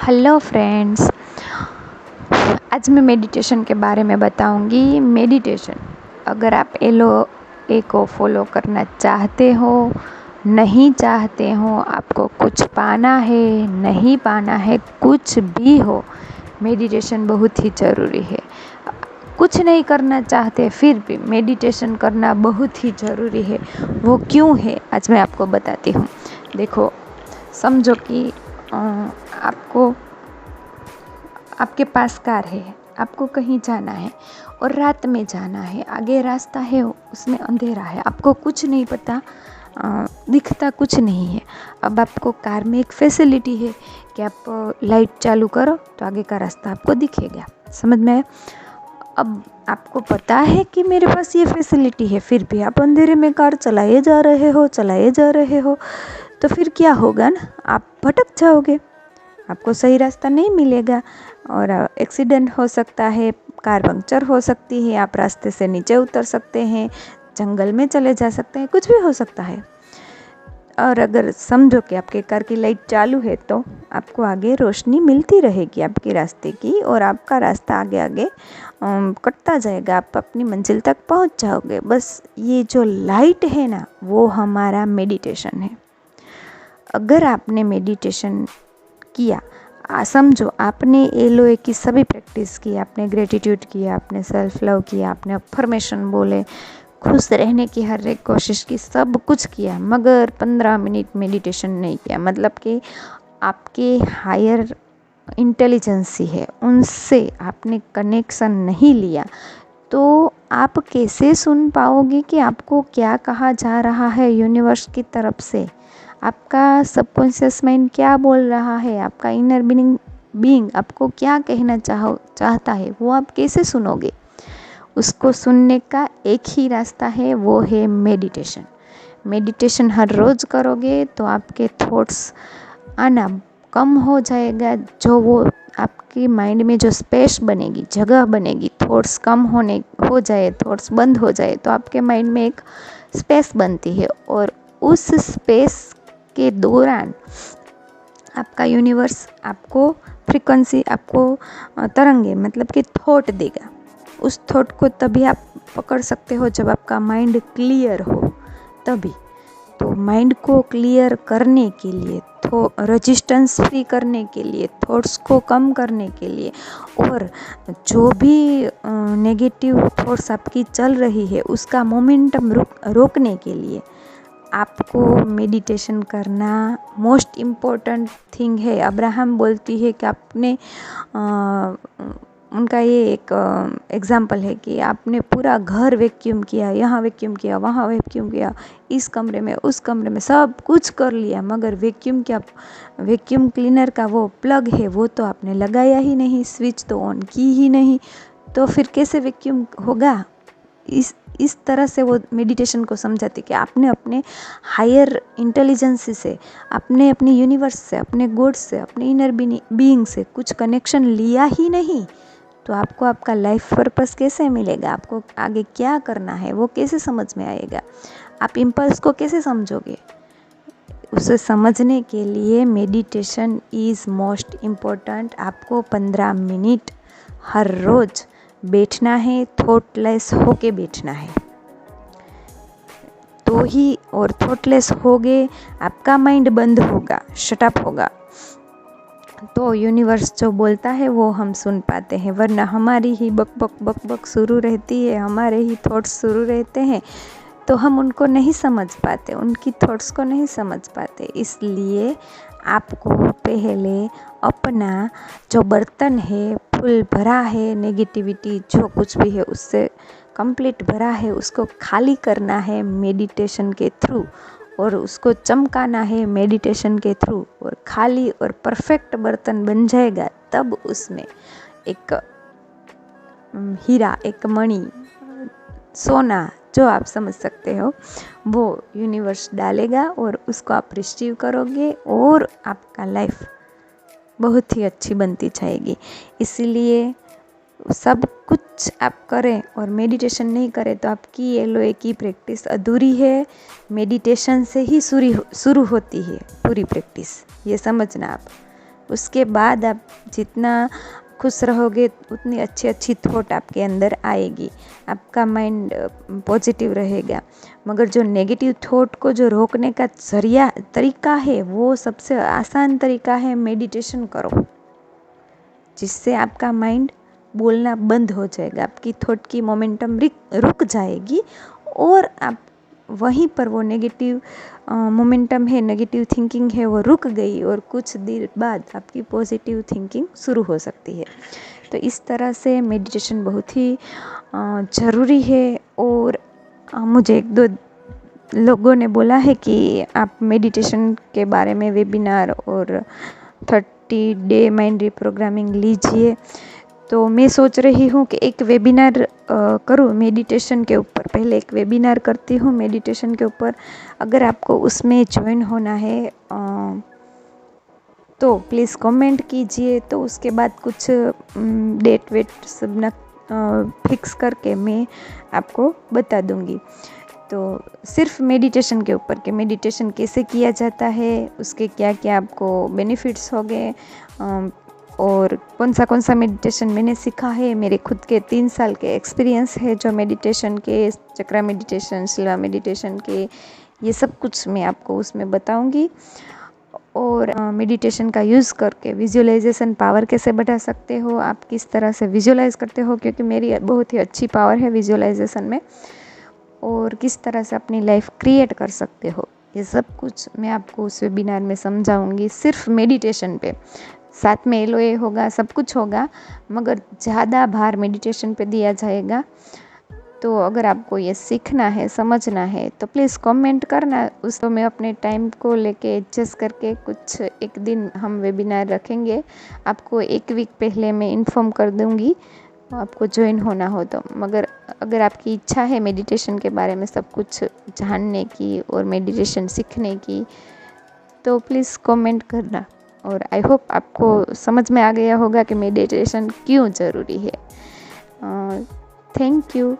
Hello friends, आज मैं meditation के बारे में बताऊंगी। मेडिटेशन अगर आप ए को फॉलो करना चाहते हो, नहीं चाहते हो, आपको कुछ पाना है, नहीं पाना है, कुछ भी हो, मेडिटेशन बहुत ही ज़रूरी है। कुछ नहीं करना चाहते फिर भी मेडिटेशन करना बहुत ही ज़रूरी है। वो क्यों है आज मैं आपको बताती हूँ। देखो, समझो कि आपको आपके पास कार है, आपको कहीं जाना है और रात में जाना है, आगे रास्ता है, उसमें अंधेरा है, आपको कुछ नहीं पता, दिखता कुछ नहीं है। अब आपको कार में एक फैसिलिटी है कि आप लाइट चालू करो तो आगे का रास्ता आपको दिखेगा। समझ में आया? अब आपको पता है कि मेरे पास ये फैसिलिटी है, फिर भी आप अंधेरे में कार चलाए जा रहे हो, तो फिर क्या होगा ना, आप भटक जाओगे, आपको सही रास्ता नहीं मिलेगा और एक्सीडेंट हो सकता है, कार पंक्चर हो सकती है, आप रास्ते से नीचे उतर सकते हैं, जंगल में चले जा सकते हैं, कुछ भी हो सकता है। और अगर समझो कि आपके कार की लाइट चालू है तो आपको आगे रोशनी मिलती रहेगी आपके रास्ते की, और आपका रास्ता आगे आगे कटता जाएगा, आप अपनी मंजिल तक पहुंच जाओगे। बस ये जो लाइट है ना, वो हमारा मेडिटेशन है। अगर आपने मेडिटेशन किया, समझो आपने एलओए की सभी प्रैक्टिस की, आपने ग्रेटिट्यूड किया, आपने सेल्फ लव किया, आपने अफर्मेशन बोले, खुश रहने की हर एक कोशिश की, सब कुछ किया, मगर 15 मिनट मेडिटेशन नहीं किया, मतलब कि आपके हायर इंटेलिजेंसी है उनसे आपने कनेक्शन नहीं लिया, तो आप कैसे सुन पाओगे कि आपको क्या कहा जा रहा है यूनिवर्स की तरफ से, आपका सबकॉन्शियस माइंड क्या बोल रहा है, आपका इनर बीइंग आपको क्या कहना चाहता है, वो आप कैसे सुनोगे? उसको सुनने का एक ही रास्ता है, वो है मेडिटेशन। मेडिटेशन हर रोज़ करोगे तो आपके थॉट्स आना कम हो जाएगा, जो वो आपकी माइंड में जो स्पेस बनेगी, जगह बनेगी, थॉट्स कम हो जाए, थॉट्स बंद हो जाए, तो आपके माइंड में एक स्पेस बनती है, और उस स्पेस के दौरान आपका यूनिवर्स आपको फ्रीक्वेंसी, आपको तरंगे, मतलब कि थॉट देगा। उस थॉट को तभी आप पकड़ सकते हो जब आपका माइंड क्लियर हो, तभी। तो माइंड को क्लियर करने के लिए, रेजिस्टेंस फ्री करने के लिए, थॉट्स को कम करने के लिए, और जो भी नेगेटिव थॉट्स आपकी चल रही है उसका मोमेंटम रोकने के लिए आपको मेडिटेशन करना मोस्ट इम्पोर्टेंट थिंग है। अब्राहम बोलती है कि आपने उनका ये एक एग्जाम्पल है कि आपने पूरा घर वैक्यूम किया, यहाँ वैक्यूम किया, वहाँ वैक्यूम किया, इस कमरे में, उस कमरे में, सब कुछ कर लिया, मगर वैक्यूम क्लीनर का वो प्लग है वो तो आपने लगाया ही नहीं, स्विच तो ऑन की ही नहीं, तो फिर कैसे वैक्यूम होगा? इस तरह से वो मेडिटेशन को समझाती कि आपने अपने हायर इंटेलिजेंस से, आपने अपने यूनिवर्स से, अपने गॉड से, अपने इनर बीइंग से कुछ कनेक्शन लिया ही नहीं, तो आपको आपका लाइफ पर्पस कैसे मिलेगा? आपको आगे क्या करना है वो कैसे समझ में आएगा? आप इम्पल्स को कैसे समझोगे? उसे समझने के लिए मेडिटेशन इज़ मोस्ट इम्पोर्टेंट। आपको 15 मिनट हर रोज़ बैठना है, थॉटलेस होके बैठना है, तो ही, और थॉटलेस होगे, आपका माइंड बंद होगा, शटअप होगा, तो यूनिवर्स जो बोलता है वो हम सुन पाते हैं, वरना हमारी ही बक बक बक बक शुरू रहती है, हमारे ही थॉट्स शुरू रहते हैं, तो हम उनको नहीं समझ पाते, उनकी थॉट्स को नहीं समझ पाते। इसलिए आपको पहले अपना जो बर्तन है, फुल भरा है, नेगेटिविटी जो कुछ भी है उससे कंप्लीट भरा है, उसको खाली करना है मेडिटेशन के थ्रू, और उसको चमकाना है मेडिटेशन के थ्रू, और खाली और परफेक्ट बर्तन बन जाएगा, तब उसमें एक हीरा, एक मणि, सोना, जो आप समझ सकते हो, वो यूनिवर्स डालेगा, और उसको आप रिसीव करोगे, और आपका लाइफ बहुत ही अच्छी बनती जाएगी। इसीलिए सब कुछ आप करें और मेडिटेशन नहीं करें तो आपकी एलओए की प्रैक्टिस अधूरी है। मेडिटेशन से ही शुरू होती है पूरी प्रैक्टिस, ये समझना आप। उसके बाद आप जितना खुश रहोगे उतनी अच्छी अच्छी थॉट आपके अंदर आएगी, आपका माइंड पॉजिटिव रहेगा। मगर जो नेगेटिव थॉट को जो रोकने का तरीका है, वो सबसे आसान तरीका है मेडिटेशन करो, जिससे आपका माइंड बोलना बंद हो जाएगा, आपकी थॉट की मोमेंटम रुक जाएगी और आप वहीं पर वो नेगेटिव मोमेंटम है, नेगेटिव थिंकिंग है, वो रुक गई और कुछ देर बाद आपकी पॉजिटिव थिंकिंग शुरू हो सकती है। तो इस तरह से मेडिटेशन बहुत ही ज़रूरी है। और मुझे 1-2 लोगों ने बोला है कि आप मेडिटेशन के बारे में वेबिनार और 30 डे माइंड रिप्रोग्रामिंग लीजिए। तो मैं सोच रही हूँ कि एक वेबिनार करूँ मेडिटेशन के ऊपर। पहले एक वेबिनार करती हूँ मेडिटेशन के ऊपर। अगर आपको उसमें ज्वाइन होना है तो प्लीज़ कमेंट कीजिए। तो उसके बाद कुछ डेट वेट सब ना फिक्स करके मैं आपको बता दूँगी। तो सिर्फ मेडिटेशन के ऊपर कि मेडिटेशन कैसे किया जाता है, उसके क्या क्या आपको बेनिफिट्स हो गए और कौन सा मेडिटेशन मैंने सीखा है। मेरे खुद के 3 साल के एक्सपीरियंस है जो मेडिटेशन के, चक्रा मेडिटेशन, शिवा मेडिटेशन के, ये सब कुछ मैं आपको उसमें बताऊंगी। और मेडिटेशन का यूज़ करके विजुअलाइजेशन पावर कैसे बढ़ा सकते हो, आप किस तरह से विजुअलाइज करते हो, क्योंकि मेरी बहुत ही अच्छी पावर है विजुअलाइजेशन में, और किस तरह से अपनी लाइफ क्रिएट कर सकते हो, ये सब कुछ मैं आपको उस वेबिनार में समझाऊंगी, सिर्फ मेडिटेशन पे। साथ में LOA होगा, सब कुछ होगा, मगर ज़्यादा भार मेडिटेशन पे दिया जाएगा। तो अगर आपको ये सीखना है, समझना है, तो प्लीज़ कमेंट करना। उसको मैं अपने टाइम को लेके एडजस्ट करके कुछ एक दिन हम वेबिनार रखेंगे। आपको 1 वीक पहले मैं इन्फॉर्म कर दूँगी आपको ज्वाइन होना हो तो। मगर अगर आपकी इच्छा है मेडिटेशन के बारे में सब कुछ जानने की और मेडिटेशन सीखने की, तो प्लीज़ कमेंट करना। और आई होप आपको समझ में आ गया होगा कि मेडिटेशन क्यों ज़रूरी है। Thank you.